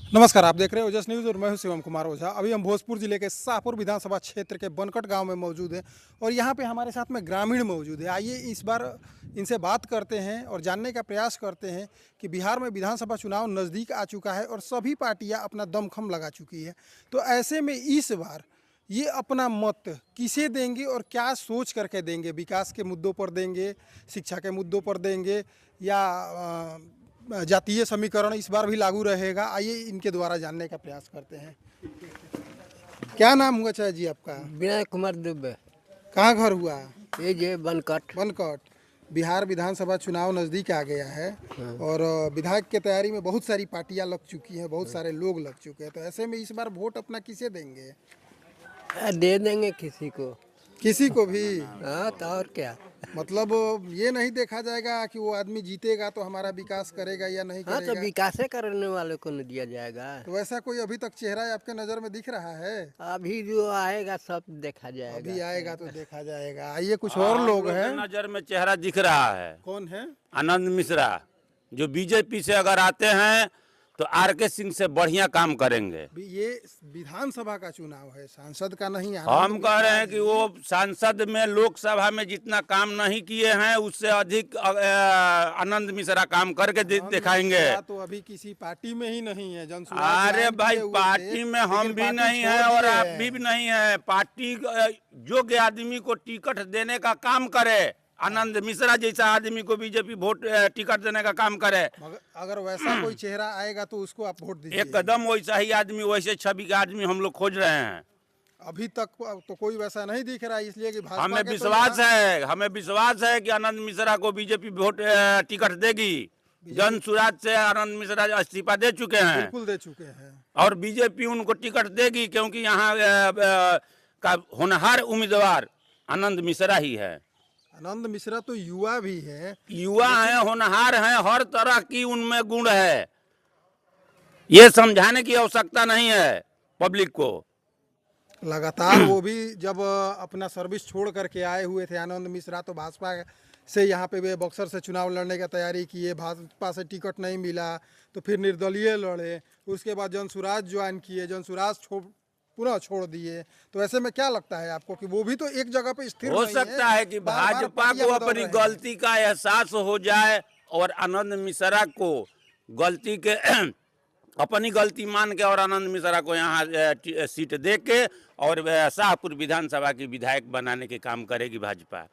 नमस्कार, आप देख रहे हैं ओजस न्यूज़ और मैं हूं शिवम कुमार ओझा। अभी हम भोजपुर जिले के शाहपुर विधानसभा क्षेत्र के बनकट गांव में मौजूद हैं और यहां पे हमारे साथ में ग्रामीण मौजूद है। आइए इस बार इनसे बात करते हैं और जानने का प्रयास करते हैं कि बिहार में विधानसभा चुनाव नज़दीक आ चुका है और सभी पार्टियां अपना दमखम लगा चुकी है। तो ऐसे में इस बार ये अपना मत किसे देंगे और क्या सोच करके देंगे? विकास के मुद्दों पर देंगे, शिक्षा के मुद्दों पर देंगे या जातीय समीकरण इस बार भी लागू रहेगा? आइए इनके द्वारा जानने का प्रयास करते हैं। क्या नाम हुआ चाचा जी आपका? विनय कुमार दुबे। कहाँ घर हुआ? ये जे बनकट। बनकट। बिहार विधानसभा चुनाव नज़दीक आ गया है और विधायक की तैयारी में बहुत सारी पार्टियां लग चुकी हैं, बहुत सारे लोग लग चुके हैं। तो ऐसे में इस बार वोट अपना किसे देंगे? दे देंगे किसी को। किसी को भी? हाँ तो और क्या। मतलब ये नहीं देखा जाएगा कि वो आदमी जीतेगा तो हमारा विकास करेगा या नहीं हाँ तो करेगा? विकासे करने वाले को न दिया जाएगा। तो वैसा कोई अभी तक चेहरा आपके नज़र में दिख रहा है? अभी जो आएगा सब देखा जाएगा। अभी आएगा तो देखा जाएगा। आइए कुछ और लोग हैं। नजर में चेहरा दिख रहा है। कौन है? आनंद मिश्रा जो बीजेपी से अगर आते हैं तो आरके सिंह से बढ़िया काम करेंगे। ये विधानसभा का चुनाव है, सांसद का नहीं। हम कह रहे हैं कि वो सांसद में लोकसभा में जितना काम नहीं किए हैं उससे अधिक आनंद मिश्रा काम करके दिखाएंगे। तो अभी किसी पार्टी में ही नहीं है। अरे भाई पार्टी में हम भी नहीं है और आप भी नहीं है। पार्टी योग्य आदमी को टिकट देने का काम करे। आनंद मिश्रा जैसा आदमी को बीजेपी वोट टिकट देने का काम करे। अगर वैसा कोई चेहरा आएगा तो उसको आप वोट दीजिए। एकदम वैसा ही आदमी, वैसे छवि का आदमी हम लोग खोज रहे हैं। अभी तक तो कोई वैसा नहीं दिख रहा है, इसलिए कि भाजपा हमें के विश्वास है, हमें विश्वास है कि आनंद मिश्रा को बीजेपी वोट टिकट देगी। जन सुराज से आनंद मिश्रा इस्तीफा दे चुके हैं। बिल्कुल दे चुके हैं और बीजेपी उनको टिकट देगी क्योंकि यहाँ का होनहार उम्मीदवार आनंद मिश्रा ही है। आनंद मिश्रा तो युवा भी है, युवा है, होनहार है, हर तरह की उनमें गुण है। ये समझाने की आवश्यकता नहीं है पब्लिक को। लगातार वो भी जब अपना सर्विस छोड़ करके आए हुए थे आनंद मिश्रा, तो भाजपा से यहाँ पे वे बक्सर से चुनाव लड़ने का तैयारी किए। भाजपा से टिकट नहीं मिला तो फिर निर्दलीय लड़े। उसके बाद जनसुराज ज्वाइन किए, जनसुराज पुनः छोड़ दिए। तो ऐसे में क्या लगता है आपको कि वो भी तो एक जगह पे स्थिर हो नहीं सकता है कि भाजपा को अपनी गलती का एहसास हो जाए और आनंद मिश्रा को गलती के अपनी गलती मान के और आनंद मिश्रा को यहाँ सीट दे के और शाहपुर विधानसभा की विधायक बनाने के काम करेगी भाजपा।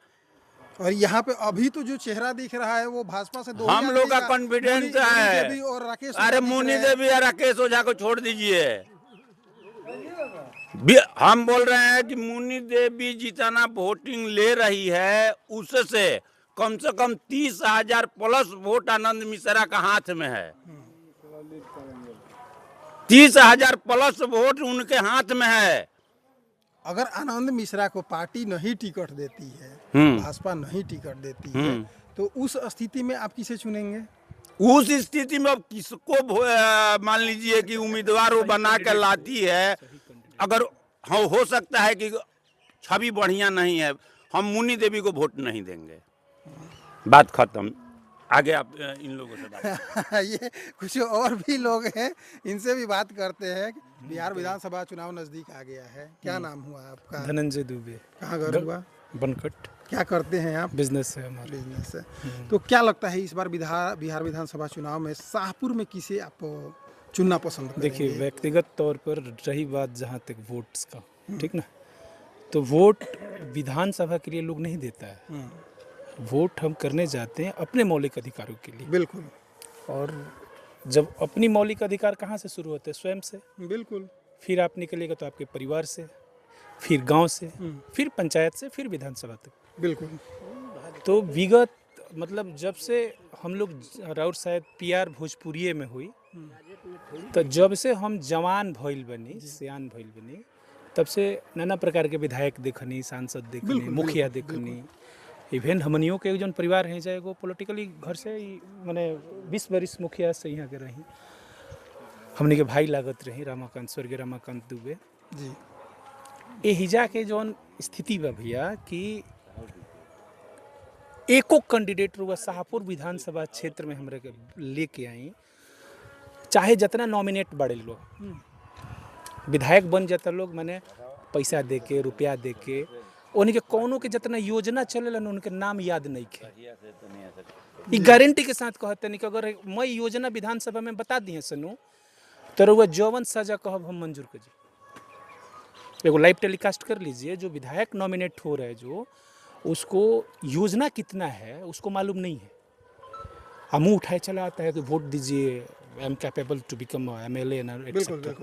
और यहाँ पे अभी तो जो चेहरा दिख रहा है वो भाजपा से दो हम लोग का कॉन्फिडेंस है। और राकेश, अरे मुन्नी देवी या राकेश ओझा को छोड़ दीजिए। हम बोल रहे हैं कि मुन्नी देवी जितना वोटिंग ले रही है उससे कम से कम 30,000 प्लस वोट आनंद मिश्रा का हाथ में है। 30,000 प्लस वोट उनके हाथ में है। अगर आनंद मिश्रा को पार्टी नहीं टिकट देती है, भाजपा नहीं टिकट देती है, तो उस स्थिति में आप किसे चुनेंगे? उस स्थिति में अब किसको मान लीजिए कि उम्मीदवार वो बना के लाती है। अगर हो सकता है कि छवि बढ़िया नहीं है, हम मुन्नी देवी को वोट नहीं देंगे। बात खत्म। आगे आप इन लोगों से बात ये कुछ और भी लोग हैं, इनसे भी बात करते हैं। बिहार विधानसभा चुनाव नजदीक आ गया है। क्या नाम हुआ आपका? धनंजय दुबे। कहाँ घर हुआ? बनकट। क्या करते हैं आप? बिजनेस है हमारा। बिजनेस है। तो क्या लगता है इस बार बिहार विधानसभा चुनाव में शाहपुर में किसे आप चुनना पसंद करेंगे? देखिए, व्यक्तिगत तौर पर रही बात जहाँ तक वोट्स का, ठीक ना, तो वोट विधानसभा के लिए लोग नहीं देता है। वोट हम करने जाते हैं अपने मौलिक अधिकारों के लिए। बिल्कुल। और जब अपनी मौलिक अधिकार कहाँ से शुरू होते हैं? स्वयं से। बिल्कुल। फिर आप निकलेगा तो आपके परिवार से, फिर गांव से, फिर पंचायत से, फिर विधानसभा तक। बिल्कुल। तो विगत मतलब जब से हम लोग राउर शायद PR भोजपुरिये में हुई, तो जब से हम जवान भइल बनी, सियान भइल बनी, तब से नाना प्रकार के विधायक देखनी, सांसद देखनी, मुखिया देखनी। इवेंट हमनियों के जो परिवार हैं, चाहे वो पॉलिटिकली घर से मैंने 20 बरिस मुखिया से यहाँ के रही। हमने के भाई लागत रही रामाकांत, स्वर्गीय रामाकांत दुबे जी। एहिजा के जौन स्थिति बा भैया कि एको कैंडिडेट रुआ शाहपुर विधानसभा क्षेत्र में हमरा के लेके आई, चाहे जितना नॉमिनेट बढ़े लोग विधायक बन जाता लोग माने पैसा दे के रुपया दे के उनके कौनों के जितना योजना चलेला उनके नाम याद नहीं खे। ये गारंटी के साथ कहते नहीं कि अगर मैं योजना विधानसभा में बता दिए सनू तो रउआ जौवन सजा कहब हम मंजूर कर जी। एगो लाइव टेलीकास्ट कर लीजिए, जो विधायक नॉमिनेट हो रहे जो उसको योजना कितना है उसको मालूम नहीं है, हम उठाए चला आता है कि वोट दीजिए, I am capable to become MLA बिल्कुल एटसेट्रा।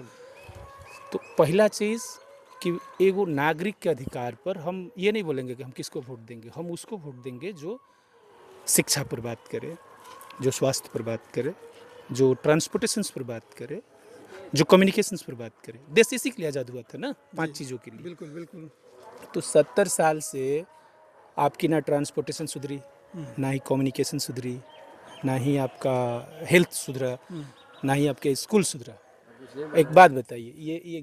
तो पहला चीज़ कि एगो नागरिक के अधिकार पर हम ये नहीं बोलेंगे कि हम किसको वोट देंगे, हम उसको वोट देंगे जो शिक्षा पर बात करे, जो स्वास्थ्य पर बात करे, जो ट्रांसपोर्टेशन पर बात करे, जो कम्युनिकेशंस पर बात करे। देश इसी के लिए आज़ाद हुआ था ना, 5 चीज़ों के लिए। बिल्कुल बिल्कुल। तो 70 साल से आपकी ना ट्रांसपोर्टेशन सुधरी, ना ही कम्युनिकेशन सुधरी, ना ही आपका हेल्थ सुधरा, ना ही आपके स्कूल सुधरा। एक बात बताइए, ये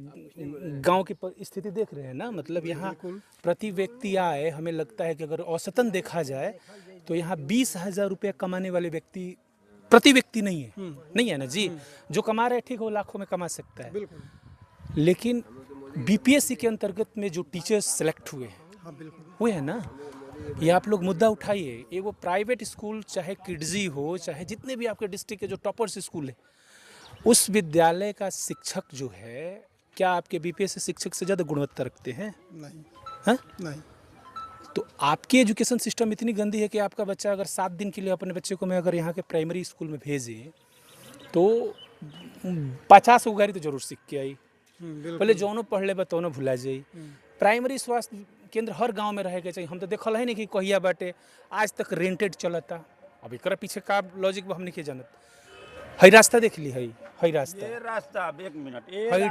गांव की स्थिति देख रहे हैं ना, मतलब यहाँ प्रति व्यक्ति आए, हमें लगता है कि अगर औसतन देखा जाए तो यहाँ 20,000 रुपये कमाने वाले व्यक्ति प्रति व्यक्ति नहीं है ना जी। जो कमा रहे ठीक वो लाखों में कमा सकता है, लेकिन BPSC के अंतर्गत में जो टीचर्स सेलेक्ट हुए हैं वो है ना, ये आप लोग मुद्दा उठाइए। ये वो प्राइवेट स्कूल चाहे किड्जी हो, चाहे जितने भी आपके डिस्ट्रिक्ट के जो टॉपर्स स्कूल है, उस विद्यालय का शिक्षक जो है, क्या आपके BPSC शिक्षक से ज़्यादा गुणवत्ता रखते हैं? नहीं। हाँ नहीं। तो आपकी एजुकेशन सिस्टम इतनी गंदी है कि आपका बच्चा अगर 7 दिन के लिए अपने बच्चे को मैं अगर यहाँ के प्राइमरी स्कूल में भेजे तो 50 गो गाड़ी तो जरूर सीख के आई, पहले जौनो पढ़ ले तौनो भुला जाई। प्राइमरी स्वास्थ्य केंद्र हर गांव में रहेगा चाहिए। हम तो देखल है नहीं कि कहिया बाटे आज तक रेंटेड चलता। अब एक पीछे का लॉजिक हम नहीं जानत। हई रास्ता देख ली, हई रास्ता, ये रास्ता अब 1 मिनट, हई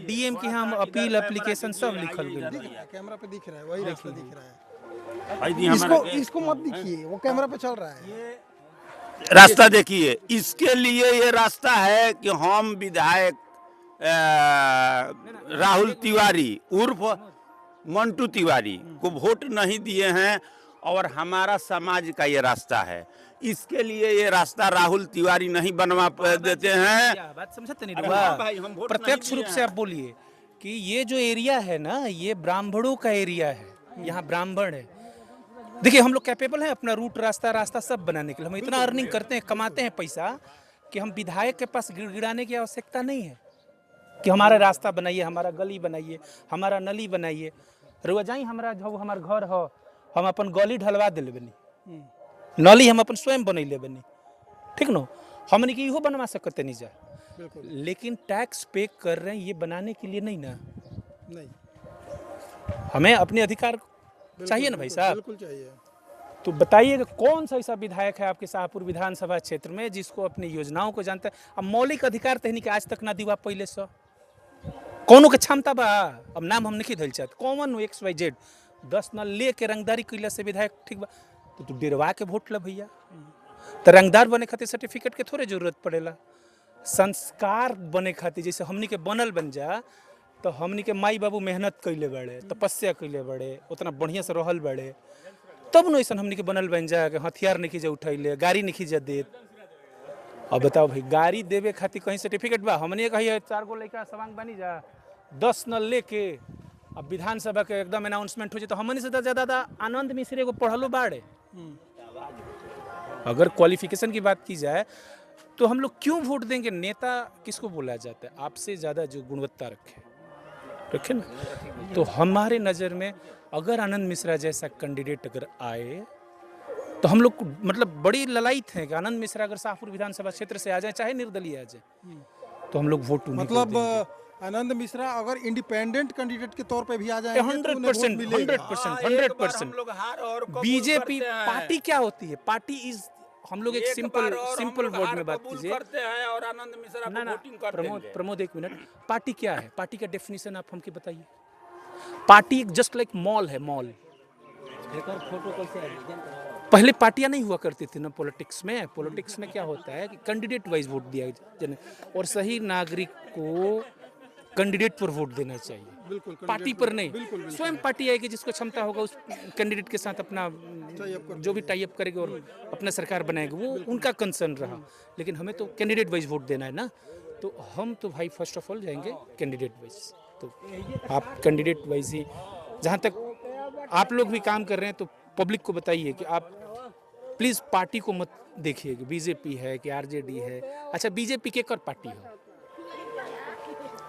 डीएम की हम अपील एप्लीकेशन सब लिखल गई। कैमरा पे दिख रहा है, वही रास्ता दिख रहा है। भाई जी हमारा इसको मत दिखिए, वो कैमरा पे चल रहा है। रास्ता देखिए, इसके लिए ये रास्ता है कि हम विधायक राहुल तिवारी उर्फ मंटू तिवारी को वोट नहीं दिए हैं और हमारा समाज का ये रास्ता है। इसके लिए ये रास्ता राहुल तिवारी नहीं बनवा देते हैं। बात समझते नहीं अरे रुआ? हाँ भाई, हम वोट प्रत्यक्ष नहीं रूप से आप बोलिए कि ये जो एरिया है ना, ये ब्राह्मणों का एरिया है, यहाँ ब्राह्मण है। देखिए हम लोग कैपेबल हैं अपना रूट रास्ता सब बनाने के लिए। हम इतना अर्निंग करते हैं, कमाते हैं पैसा कि हम विधायक के पास गिड़गिड़ाने की आवश्यकता नहीं है कि हमारा रास्ता बनाइए, हमारा गली बनाइए, हमारा नली बनाइए। रुआ जाई हमारा जो हमार घर हो, हम अपन गली ढलवा दिले बनी, नली हम अपन स्वयं बनैले बनी, ठीक न? हमने की इहो बनवा सकते नहीं जा, लेकिन टैक्स पे कर रहे हैं ये बनाने के लिए नहीं ना। नहीं, हमें अपने अधिकार चाहिए ना भाई साहब। बिल्कुल चाहिए। तो बताइए कि कौन सा ऐसा विधायक है आपके शाहपुर विधानसभा क्षेत्र में जिसको अपनी योजनाओं को जानता है? अब मौलिक अधिकार तहनी के आज तक ना दिवा पहले से कौनों के क्षमता बा। अब नाम हम नहीं धल चाहते, कॉमन XYZ 10 न ले के रंगदारी कैला से विधायक ठीक बा। तो तू डेरवा के वोट ला भैया। तो रंगदार बने खातिर सर्टिफिकेट के थोड़े जरूरत पड़ेला। संस्कार बने खातिर जैसे हमनी के बनल बन जा, तो हमनी के माई बाबू मेहनत कैले बड़े, तपस्या कैले बड़े, उतना बढ़िया से रहल बड़े, तब न ऐसा हमनी के बनल बन जा कि हथियार नहीं खींचा उठैले, गाड़ी नहीं खींचा देत। अब बताओ भाई, गाड़ी देवे खातिर कहीं सर्टिफिकेट बा? हमने कही 4 गो लड़का सवांग बनी जा 10 न लेके अब विधानसभा के एकदम अनाउंसमेंट हो जाए तो हमने से ज़्यादा आनंद मिश्र एगो पढ़लो बाड़े। अगर क्वालिफिकेशन की बात की जाए तो हम लोग क्यों वोट देंगे? नेता किसको बोला जाता है? आपसे ज़्यादा जो गुणवत्ता रखे ना। तो हमारे नज़र में अगर आनंद मिश्रा जैसा कैंडिडेट अगर आए तो हम लोग मतलब बड़ी ललायत है कि आनंद मिश्रा अगर शाहपुर विधानसभा क्षेत्र से आ जाए, चाहे निर्दलीय आ जाए, तो हम लोग वोट मतलब आनंद मिश्रा अगर इंडिपेंडेंट कैंडिडेट के तौर पे भी आ जाए 100% बीजेपी पार्टी क्या होती है? पार्टी इज, हम लोग एक सिंपल वर्ड में बात कीजिए और आनंद मिश्रा ना प्रमोद 1 मिनट। पार्टी क्या है? पार्टी का डेफिनेशन आप हमको बताइए। पार्टी जस्ट लाइक मॉल है, मॉल। पहले पार्टियां नहीं हुआ करती थी ना पॉलिटिक्स में। पॉलिटिक्स में क्या होता है कि कैंडिडेट वाइज वोट दिया जाए और सही नागरिक को कैंडिडेट पर वोट देना चाहिए, बिल्कुल पार्टी पर नहीं। बिल्कुल बिल्कुल स्वयं पार्टी आएगी जिसको क्षमता होगा उस कैंडिडेट के साथ अपना जो भी टाई अप करेगी और अपना सरकार बनाएगी, वो उनका कंसर्न रहा। लेकिन हमें तो कैंडिडेट वाइज वोट देना है ना, तो हम तो भाई फर्स्ट ऑफ ऑल जाएंगे कैंडिडेट वाइज। तो आप कैंडिडेट वाइज ही, जहाँ तक आप लोग भी काम कर रहे हैं तो पब्लिक को बताइए कि आप प्लीज़ पार्टी को मत देखिए कि बीजेपी है कि आरजेडी है। अच्छा, बीजेपी के कर पार्टी हो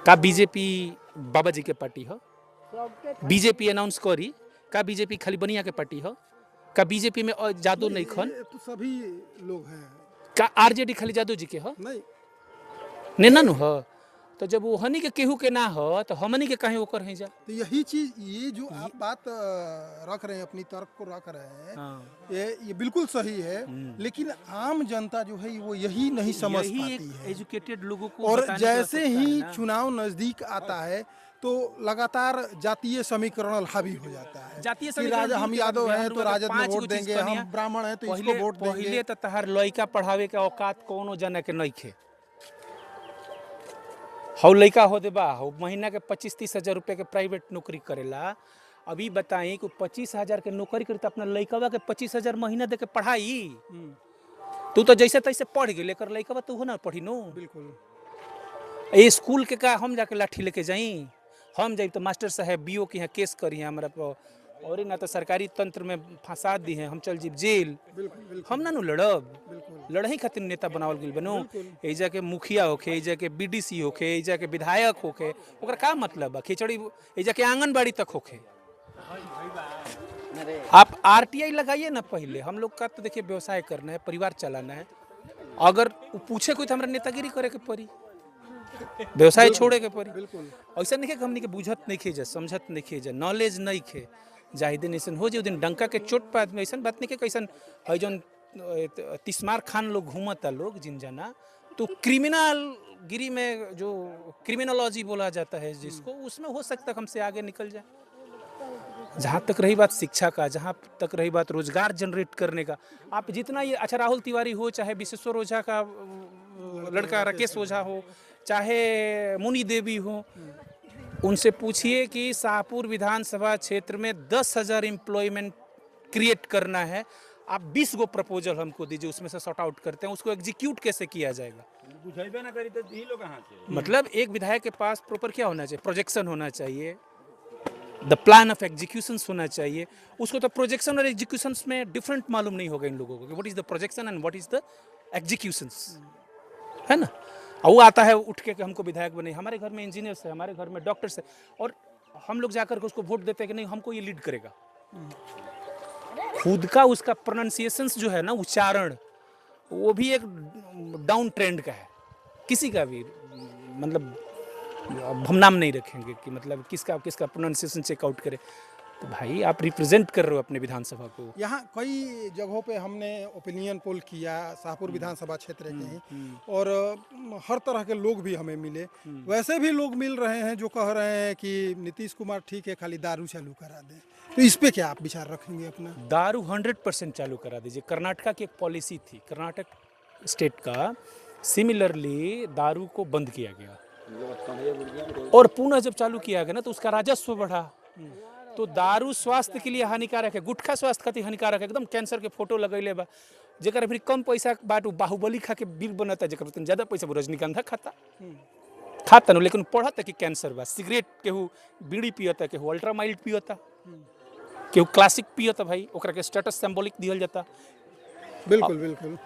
का बीजेपी बाबा जी के पार्टी हो, बीजेपी अनाउंस करी का बीजेपी खाली बनिया के पार्टी हो, का बीजेपी में जादू नहीं खन, ये तो सभी लोग हैं। का आरजेडी खाली जादू जी के हो, नहीं नेना नु हो। तो जब वो हनी के केहू के ना हो तो हमनी के कहीं ओकर है जा। तो यही चीज, ये जो आप बात रख रहे हैं, अपनी तर्क को रख रहे हैं, हाँ। ये बिल्कुल सही है। लेकिन आम जनता जो है वो यही नहीं समझ यही पाती एक है। एजुकेटेड लोगों को और बताने की जैसे आवश्यकता है ही ना। चुनाव नजदीक आता है तो लगातार जातीय समीकरण हावी हो जाता है जातीय कि समीकरण राजा हम दूर यादव कर, हैं तो बिहार राजद में पाँच वोट गो चीज देंगे, कहनी हम है। ब्राह्मण हैं तो इसको वोट देंगे। पहले तो तहार लड़का पढ़ावे के औकात कोनो जना के नहीं खे। हौ लड़का हो दे बा, हौ महीना के 25-30 हजार रुपये के प्राइवेट नौकरी करेला। अभी बताई कि 25,000 के नौकरी करी तो अपना लड़कवा के 25,000 महीना दे के पढ़ाई। तू तो जैसे तैसे पढ़ गई, लेकर लड़कवा तू हो ना पढ़ी नो। बिल्कुल ये स्कूल के का हम जाके लाठी लेके जाई, हम जाई तो मास्टर साहब बीओ के यहाँ केस करी है हमारा पर, और ना तो सरकारी तंत्र में फंसा दी है, हम चल जीब जेल। बिल्कुल बिल्कुल हम ना नु लड़ब, बिल्कुल लड़ही खातिर नेता बनावल गेल बनो। एजा के मुखिया होखे, एजा के बीडीसी होखे, एजा के विधायक होखे, ओकर का मतलब बा? खिचड़ी एजा के आंगनबाड़ी तक होखे। आप आरटीआई लगाइए ना पहले। हम लोग का तो देखिए व्यवसाय करना है, परिवार चलाना है। अगर वो पूछे कोई तो हमरा नेतागिरी करे के पड़ी, व्यवसाय छोड़े के पड़ी। बिल्कुल ऐसा नहीं कि हमनी के बुझत नहीं खे जा, समझत नहीं खे जा, नॉलेज नहीं खे। जाहि दिन ऐसा हो जाए दिन डंका के चोट पे आदमी, ऐसा बात नहीं कि कैसन है जौन तिस्मार खान लोग घूमता लोग जिन जाना, तो क्रिमिनल गिरी में जो क्रिमिनोलॉजी बोला जाता है जिसको, उसमें हो सकता है हमसे आगे निकल जाए। जहाँ तक रही बात शिक्षा का, जहाँ तक रही बात रोजगार जनरेट करने का, आप जितना ये, अच्छा राहुल तिवारी हो, चाहे विश्वेश्वर ओझा का लड़का राकेश ओझा हो, चाहे मुनि देवी हो, उनसे पूछिए कि शाहपुर विधानसभा क्षेत्र में 10,000 एम्प्लॉयमेंट क्रिएट करना है, आप 20 गो प्रपोजल हमको दीजिए, उसमें से सॉर्ट आउट करते हैं, उसको एग्जीक्यूट कैसे किया जाएगा। बुझेबे ना करी तो दी लोग कहाँ से। मतलब एक विधायक के पास प्रॉपर क्या होना चाहिए? प्रोजेक्शन होना चाहिए, द प्लान ऑफ एग्जीक्यूशन होना चाहिए। उसको तो प्रोजेक्शन और एग्जीक्यूशन में डिफरेंट मालूम नहीं होगा इन लोगों को कि what is the projection and what is the execution, है ना। और वो आता है उठ के कि हमको विधायक बने। हमारे घर में इंजीनियर्स है, हमारे घर में डॉक्टर्स है, और हम लोग जाकर के उसको वोट देते हैं कि नहीं हमको ये लीड करेगा। खुद का उसका प्रोनाउंसिएशन जो है ना, उच्चारण, वो भी एक डाउन ट्रेंड का है। किसी का भी मतलब हम नाम नहीं रखेंगे कि मतलब किसका किसका प्रोनाउंसिएशन चेकआउट करे। तो भाई आप रिप्रेजेंट कर रहे हो अपने विधानसभा को। यहाँ कई जगहों पे हमने ओपिनियन पोल किया शाहपुर विधानसभा क्षेत्र के ही, और हर तरह के लोग भी हमें मिले। वैसे भी लोग मिल रहे हैं जो कह रहे हैं कि नीतीश कुमार ठीक है, खाली दारू चालू करा दें। तो इस पे क्या आप विचार रखेंगे अपना? दारू 100% चालू करा दीजिए। कर्नाटका की एक पॉलिसी थी, कर्नाटक स्टेट का, सिमिलरली दारू को बंद किया गया और पुनः जब चालू किया गया ना तो उसका राजस्व बढ़ा। तो दारू स्वास्थ्य के लिए हानिकारक है, गुटखा स्वास्थ्य खातिर हानिकारक है। एकदम कैंसर के फोटो लगैले बा, जेकर फिर कम पैसा बाटू बाहुबली खा के वीर बनता, जेकर उतना ज्यादा पैसा रजनीगंधा खाता न, लेकिन पढ़ता कि कैंसर बा। सिगरेट केहू बीड़ी पियता, केहू अल्ट्रा माइल्ड पियता, केहू क्लासिक पियता, भाई ओकरा के स्टेटस सिंबॉलिक दिहल जाता। बिल्कुल बिल्कुल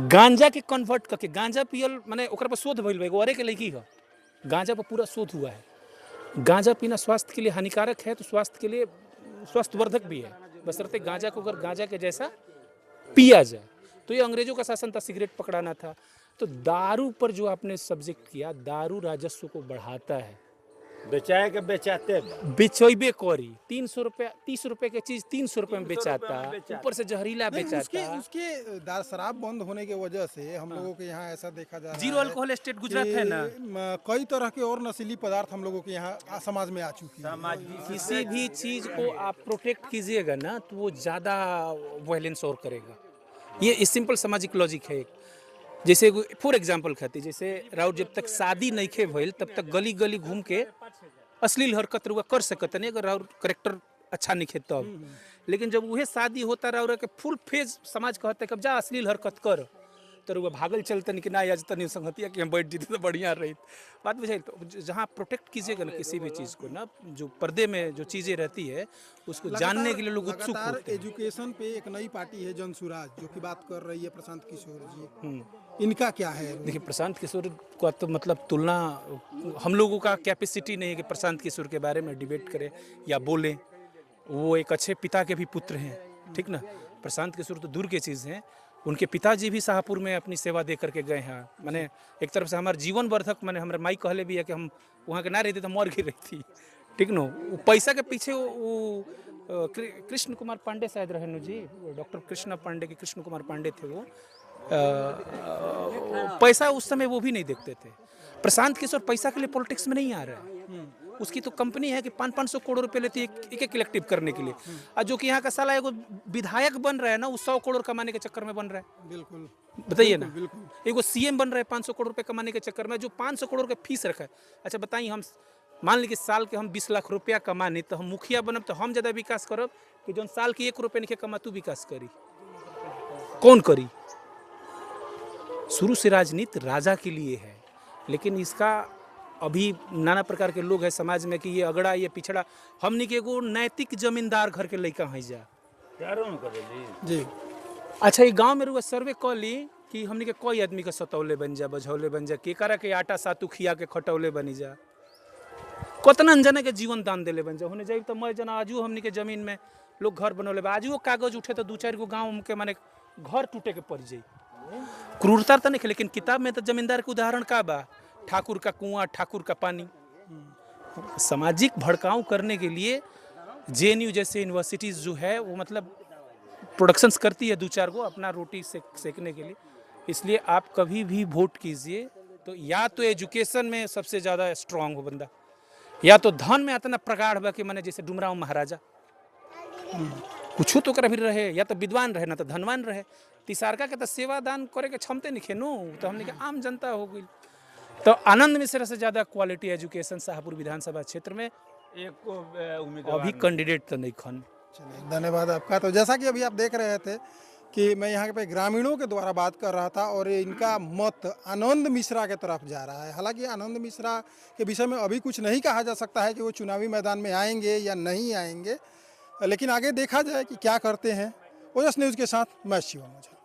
गांजा के कन्वर्ट करके गांजा पियल, माने ओकरा पर शोध भइल बा, एगो औरे के लड़की है, गांजा पर पूरा शोध हुआ है। गांजा पीना स्वास्थ्य के लिए हानिकारक है, तो स्वास्थ्य के लिए स्वास्थ्यवर्धक भी है, बशर्ते गांजा को अगर गांजा के जैसा पिया जाए। तो ये अंग्रेजों का शासन था, सिगरेट पकड़ाना था। तो दारू पर जो आपने सब्जेक्ट किया, दारू राजस्व को बढ़ाता है, बेचाए के बेचाते बेचैबे करी। 300 रुपये 30 रुपये की चीज 300 रुपये में बेचाता, ऊपर से जहरीला नहीं, बेचाता। उसके दार शराब बंद होने की वजह से हम लोगों के यहाँ ऐसा देखा जा रहा है, जीरो अल्कोहल स्टेट गुजरात है ना। कई तरह के और नशीली पदार्थ हम लोगों के यहाँ समाज में आ चुकी है। किसी भी चीज को आप प्रोटेक्ट कीजिएगा ना तो वो ज्यादा वायलेंस और करेगा। ये सिंपल सामाजिक लॉजिक है। जैसे फॉर एग्जाम्पल खाती जैसे राउर जब तक शादी नहीं खे भइल तब तक गली गली घूम के अश्लील हरकत रुआ कर सकत नहीं अगर राउर करेक्टर अच्छा नहीं खे तब। लेकिन जब वह शादी होता रहा के फुल फेज समाज कहते कब जा अश्लील हरकत कर तो रुआ भागल चलते नहीं कि ना आज तनी संगतिया कि हम बैठ जीते तो बढ़िया रही। बात बुझाई तो जहाँ प्रोटेक्ट कीजिएगा ना किसी भी चीज़ को ना जो पर्दे में जो चीज़ें रहती है उसको जानने के लिए लोग उत्सुक होते हैं। एजुकेशन पे एक नई पार्टी है जन सुराज जो कि बात कर रही है प्रशांत किशोर जी, इनका क्या है? देखिए प्रशांत किशोर का तो मतलब तुलना हम लोगों का कैपेसिटी नहीं है कि प्रशांत किशोर के बारे में डिबेट करें या बोलें। वो एक अच्छे पिता के भी पुत्र हैं, ठीक ना। प्रशांत किशोर तो दूर की चीज़ हैं, उनके पिताजी भी शाहपुर में अपनी सेवा दे करके गए हैं। मैंने एक तरफ से हमारे जीवन वर्धक मैंने हमारे माई कहले भी है कि हम वहाँ के ना रहते तो मर गई रही थी, ठीक नो। वो पैसा के पीछे वो कृष्ण कुमार पांडे शायद रहे जी, डॉक्टर कृष्ण पांडे के कृष्ण कुमार पांडे थे वो। पैसा उस समय वो भी नहीं देखते थे। प्रशांत किशोर पैसा के लिए पॉलिटिक्स में नहीं आ रहा है। उसकी तो कंपनी है कि 500 करोड़ रुपए लेती है एक इलेक्टिव करने के लिए, और जो कि यहाँ का साला एगो विधायक बन रहा है ना, वो 100 करोड़ कमाने के चक्कर में बन रहा है। बिल्कुल बताइए ना, एगो सीएम बन रहा है 500 करोड़ रुपए कमाने के चक्कर में, जो 500 करोड़ का फीस रखा है। अच्छा बताइए, हम मान ली कि साल के हम 20 लाख रुपया कमाने तो हम मुखिया बनब तो हम ज़्यादा विकास करब कि जो साल के 1 रुपये नहीं कमा तू विकास करी? कौन करी? शुरू से राजनीति राजा के लिए है, लेकिन इसका अभी नाना प्रकार के लोग हैं समाज में कि ये अगड़ा ये पिछड़ा। हमने के एगो नैतिक जमींदार घर के लड़का हैं जा जी। अच्छा, ये गांव में रुआ सर्वे कर ली कि हमने के कोई आदमी के सतौले बन जा, बझौले बन जा, के करा के आटा सातू खिया के खटौले बनी जा, कतना जना के जीवन दान देले बन जा। होने जाए तो मैं जना आजू हमने के जमीन में लोग घर बनौले बा, आजू कागज उठे तो 2-4 गो गाँव के माने घर टूटे के पड़ जाई। क्रूरता तो नहीं, लेकिन किताब में तो जमींदार के उदाहरण का बा, ठाकुर का कुआं ठाकुर का पानी। सामाजिक भड़काऊ करने के लिए जेएनयू जैसे यूनिवर्सिटीज़ जो है वो मतलब प्रोडक्शंस करती है 2-4 गो अपना रोटी सेकने के लिए। इसलिए आप कभी भी वोट कीजिए तो या तो एजुकेशन में सबसे ज़्यादा स्ट्रांग हो बंदा, या तो धन में इतना प्रगाढ़ बा कि मैंने जैसे डुमराव महाराजा कुछ तो कर भी रहे, या तो विद्वान रहे ना तो धनवान रहे। तिसारका के तो सेवा दान करे के क्षमते नहीं खेनू, तो हमने के आम जनता हो गई। तो आनंद मिश्रा से ज़्यादा क्वालिटी एजुकेशन शाहपुर विधानसभा क्षेत्र में अभी कैंडिडेट तो नहीं खन। चलिए, धन्यवाद आपका। तो जैसा कि अभी आप देख रहे थे कि मैं यहाँ पे ग्रामीणों के द्वारा बात कर रहा था और इनका मत आनंद मिश्रा के तरफ जा रहा है। हालांकि आनंद मिश्रा के विषय में अभी कुछ नहीं कहा जा सकता है कि वो चुनावी मैदान में आएंगे या नहीं आएंगे, लेकिन आगे देखा जाए कि क्या करते हैं। ओजस न्यूज़ के साथ मैं शिवम ओझा।